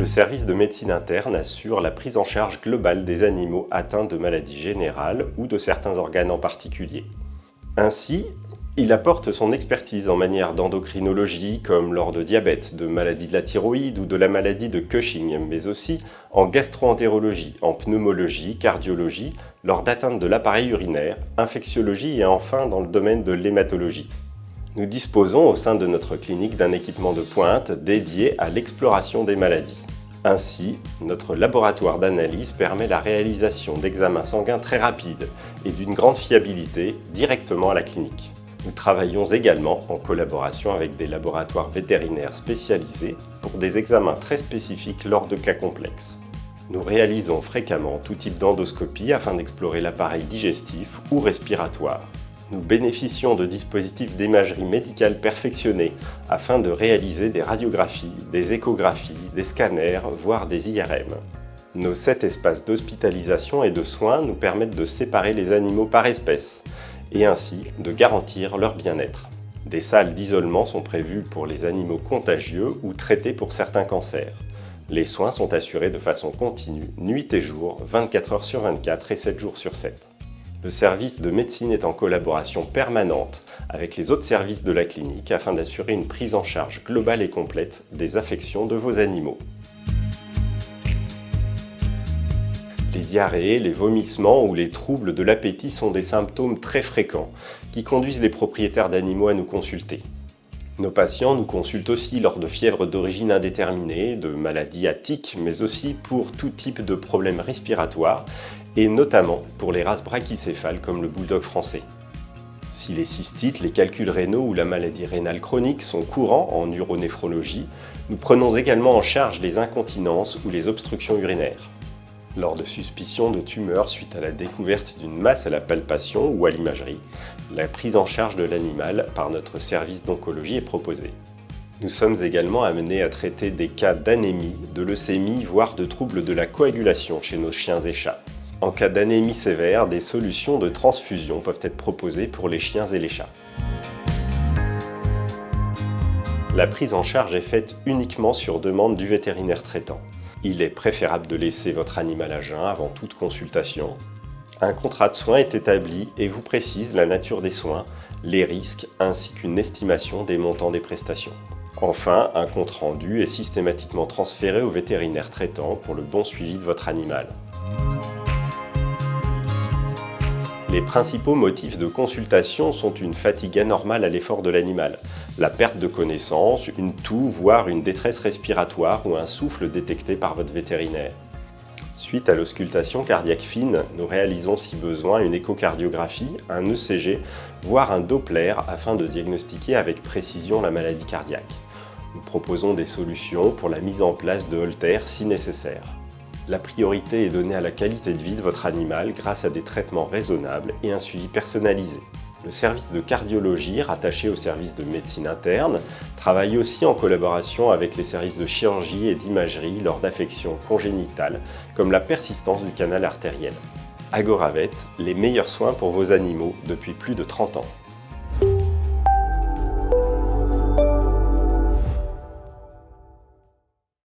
Le service de médecine interne assure la prise en charge globale des animaux atteints de maladies générales ou de certains organes en particulier. Ainsi, il apporte son expertise en matière d'endocrinologie, comme lors de diabète, de maladie de la thyroïde ou de la maladie de Cushing, mais aussi en gastro-entérologie, en pneumologie, cardiologie, lors d'atteintes de l'appareil urinaire, infectiologie et enfin dans le domaine de l'hématologie. Nous disposons au sein de notre clinique d'un équipement de pointe dédié à l'exploration des maladies. Ainsi, notre laboratoire d'analyse permet la réalisation d'examens sanguins très rapides et d'une grande fiabilité directement à la clinique. Nous travaillons également en collaboration avec des laboratoires vétérinaires spécialisés pour des examens très spécifiques lors de cas complexes. Nous réalisons fréquemment tout type d'endoscopie afin d'explorer l'appareil digestif ou respiratoire. Nous bénéficions de dispositifs d'imagerie médicale perfectionnés afin de réaliser des radiographies, des échographies, des scanners, voire des IRM. Nos 7 espaces d'hospitalisation et de soins nous permettent de séparer les animaux par espèce et ainsi de garantir leur bien-être. Des salles d'isolement sont prévues pour les animaux contagieux ou traités pour certains cancers. Les soins sont assurés de façon continue, nuit et jour, 24 heures sur 24 et 7 jours sur 7. Le service de médecine est en collaboration permanente avec les autres services de la clinique afin d'assurer une prise en charge globale et complète des affections de vos animaux. Les diarrhées, les vomissements ou les troubles de l'appétit sont des symptômes très fréquents qui conduisent les propriétaires d'animaux à nous consulter. Nos patients nous consultent aussi lors de fièvres d'origine indéterminée, de maladies à tiques, mais aussi pour tout type de problèmes respiratoires et notamment pour les races brachycéphales comme le bulldog français. Si les cystites, les calculs rénaux ou la maladie rénale chronique sont courants en uronéphrologie, nous prenons également en charge les incontinences ou les obstructions urinaires. Lors de suspicion de tumeur suite à la découverte d'une masse à la palpation ou à l'imagerie, la prise en charge de l'animal par notre service d'oncologie est proposée. Nous sommes également amenés à traiter des cas d'anémie, de leucémie, voire de troubles de la coagulation chez nos chiens et chats. En cas d'anémie sévère, des solutions de transfusion peuvent être proposées pour les chiens et les chats. La prise en charge est faite uniquement sur demande du vétérinaire traitant. Il est préférable de laisser votre animal à jeun avant toute consultation. Un contrat de soins est établi et vous précise la nature des soins, les risques ainsi qu'une estimation des montants des prestations. Enfin, un compte-rendu est systématiquement transféré au vétérinaire traitant pour le bon suivi de votre animal. Les principaux motifs de consultation sont une fatigue anormale à l'effort de l'animal, la perte de connaissance, une toux, voire une détresse respiratoire ou un souffle détecté par votre vétérinaire. Suite à l'auscultation cardiaque fine, nous réalisons si besoin une échocardiographie, un ECG, voire un Doppler afin de diagnostiquer avec précision la maladie cardiaque. Nous proposons des solutions pour la mise en place de haltères si nécessaire. La priorité est donnée à la qualité de vie de votre animal grâce à des traitements raisonnables et un suivi personnalisé. Le service de cardiologie, rattaché au service de médecine interne, travaille aussi en collaboration avec les services de chirurgie et d'imagerie lors d'affections congénitales, comme la persistance du canal artériel. Agoravet, les meilleurs soins pour vos animaux depuis plus de 30 ans.